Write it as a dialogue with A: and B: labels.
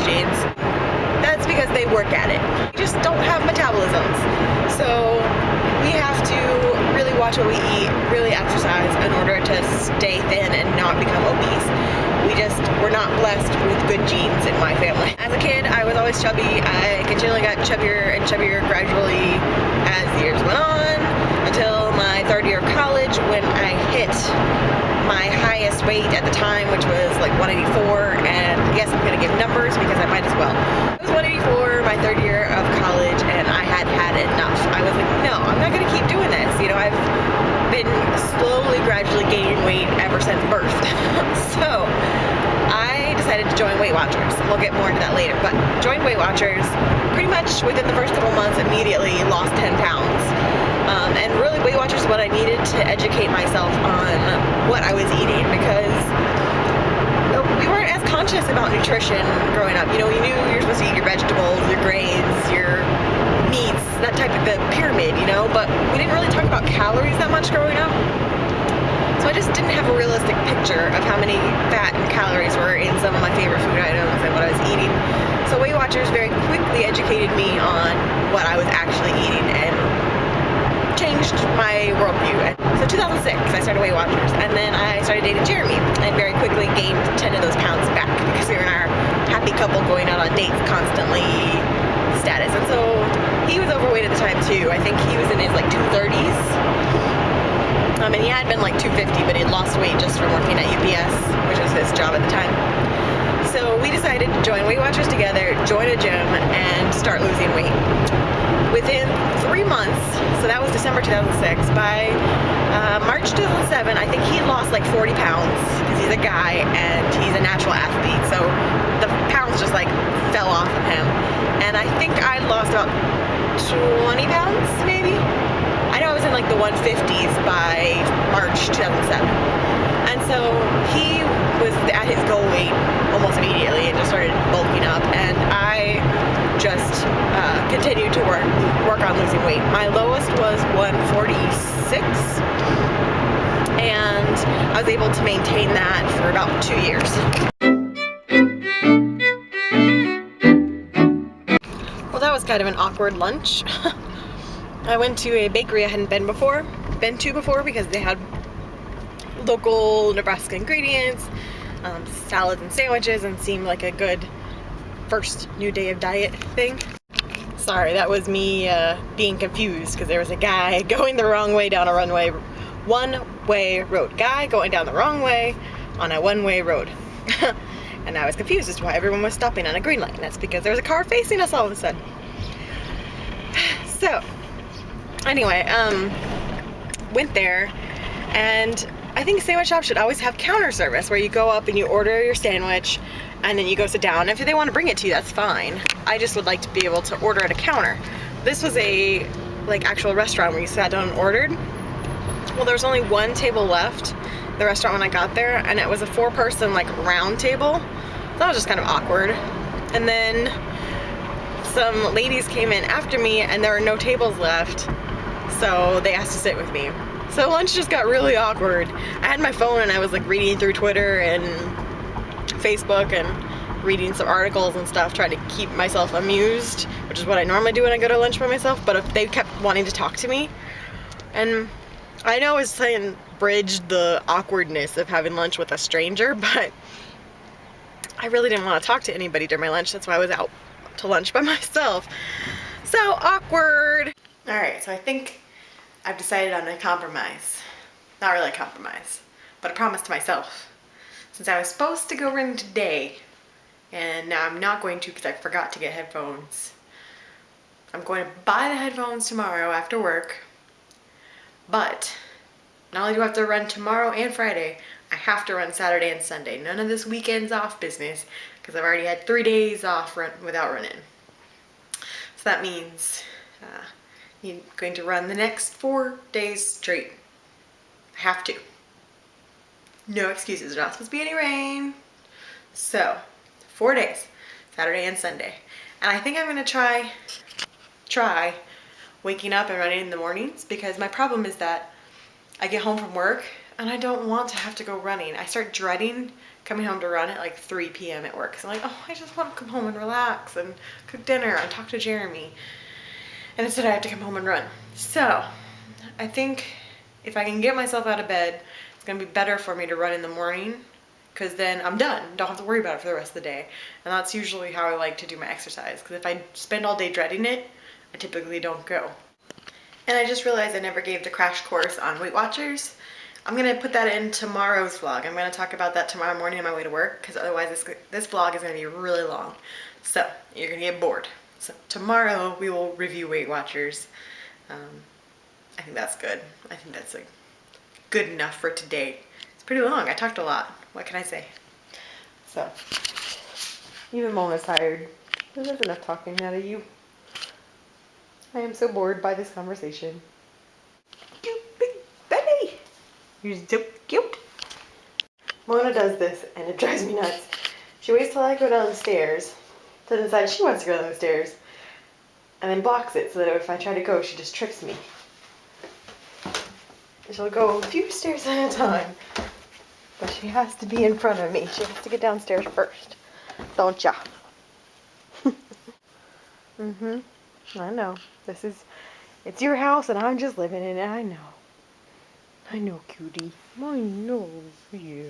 A: jeans. That's because they work at it. We just don't have metabolisms. So we have to really watch what we eat, really exercise in order to stay thin and not become obese. We're not blessed with good genes in my family. As a kid, I was always chubby. I continually got chubbier and chubbier gradually as the years went on until my third year of college, when I hit my highest weight at the time, which was like 184, and yes, I'm gonna give numbers because I might as well. It was 184 my third year of college, and I had enough. I was like, no, I'm not gonna keep doing this. You know, I've been slowly, gradually gaining weight ever since birth. So I decided to join Weight Watchers. We'll get more into that later, but joined Weight Watchers pretty much within the first couple months. Immediately lost 10 pounds. And really, Weight Watchers is what I needed to educate myself on what I was eating, because we weren't as conscious about nutrition growing up. You know, you knew you're supposed to eat your vegetables, your grains, your meats, that type of the pyramid, you know, but we didn't really talk about calories that much growing up. So I just didn't have a realistic picture of how many fat and calories were in some of my favorite food items and what I was eating. So Weight Watchers very quickly educated me on what I was actually eating and changed my worldview. So 2006, I started Weight Watchers, and then I started dating Jeremy, and very quickly gained 10 of those pounds back because we were in our happy couple going out on dates constantly status. And so he was overweight at the time too. I think he was in his like 230s. And he had been like 250, but he had lost weight just from working at UPS, which was his job at the time. So we decided to join Weight Watchers together, join a gym, and start losing weight. Within 3 months, so that was December 2006, by March 2007, I think he lost like 40 pounds, because he's a guy and he's a natural athlete, so the pounds just like fell off of him. And I think I lost about 20 pounds, maybe? I know I was in like the 150s by March 2007. And so he was at his goal weight almost immediately and just started bulking up, and I just continued to work on losing weight. My lowest was 146, and I was able to maintain that for about 2 years. Well, that was kind of an awkward lunch. I went to a bakery I hadn't been to before because they had local Nebraska ingredients, salads and sandwiches, and seemed like a good first new day of diet thing. Sorry, that was me being confused because there was a guy going the wrong way down a one-way road. Guy going down the wrong way on a one-way road. And I was confused as to why everyone was stopping on a green light. And that's because there was a car facing us all of a sudden. So, anyway, went there, and I think sandwich shops should always have counter service where you go up and you order your sandwich and then you go sit down. If they want to bring it to you, that's fine. I just would like to be able to order at a counter. This was a like actual restaurant where you sat down and ordered. Well, there was only one table left, the restaurant when I got there, and it was a 4-person like round table. So that was just kind of awkward. And then some ladies came in after me and there were no tables left, so they asked to sit with me. So lunch just got really awkward. I had my phone and I was like reading through Twitter and Facebook and reading some articles and stuff, trying to keep myself amused, which is what I normally do when I go to lunch by myself. But if they kept wanting to talk to me, and I know I was saying bridge the awkwardness of having lunch with a stranger, but I really didn't want to talk to anybody during my lunch. That's why I was out to lunch by myself. So awkward. All right, so I think I've decided on a compromise. Not really a compromise, but a promise to myself. Since I was supposed to go run today, and now I'm not going to because I forgot to get headphones. I'm going to buy the headphones tomorrow after work, but not only do I have to run tomorrow and Friday, I have to run Saturday and Sunday. None of this weekends off business, because I've already had 3 days off without running. So that means you're going to run the next 4 days straight. I have to. No excuses. There's not supposed to be any rain. So, 4 days, Saturday and Sunday. And I think I'm going to try waking up and running in the mornings, because my problem is that I get home from work and I don't want to have to go running. I start dreading coming home to run at like 3 p.m. at work. So I'm like, oh, I just want to come home and relax and cook dinner and talk to Jeremy. And instead I have to come home and run. So I think if I can get myself out of bed, it's gonna be better for me to run in the morning, because then I'm done. Don't have to worry about it for the rest of the day. And that's usually how I like to do my exercise, because if I spend all day dreading it, I typically don't go. And I just realized I never gave the crash course on Weight Watchers. I'm gonna put that in tomorrow's vlog. I'm gonna talk about that tomorrow morning on my way to work, because otherwise this vlog is gonna be really long. So you're gonna get bored. So tomorrow we will review Weight Watchers. I think that's good. I think that's like good enough for today. It's pretty long. I talked a lot. What can I say? So, even Mom is tired. There's enough talking out of you. I am so bored by this conversation. You big baby! You're so cute. Mona does this and it drives me nuts. She waits till I go down the stairs to decide she wants to go down the stairs and then blocks it so that if I try to go, she just trips me. She'll go a few stairs at a time, but she has to be in front of me. She has to get downstairs first, don't ya? I know. It's your house and I'm just living in it. I know, cutie. I know, yeah.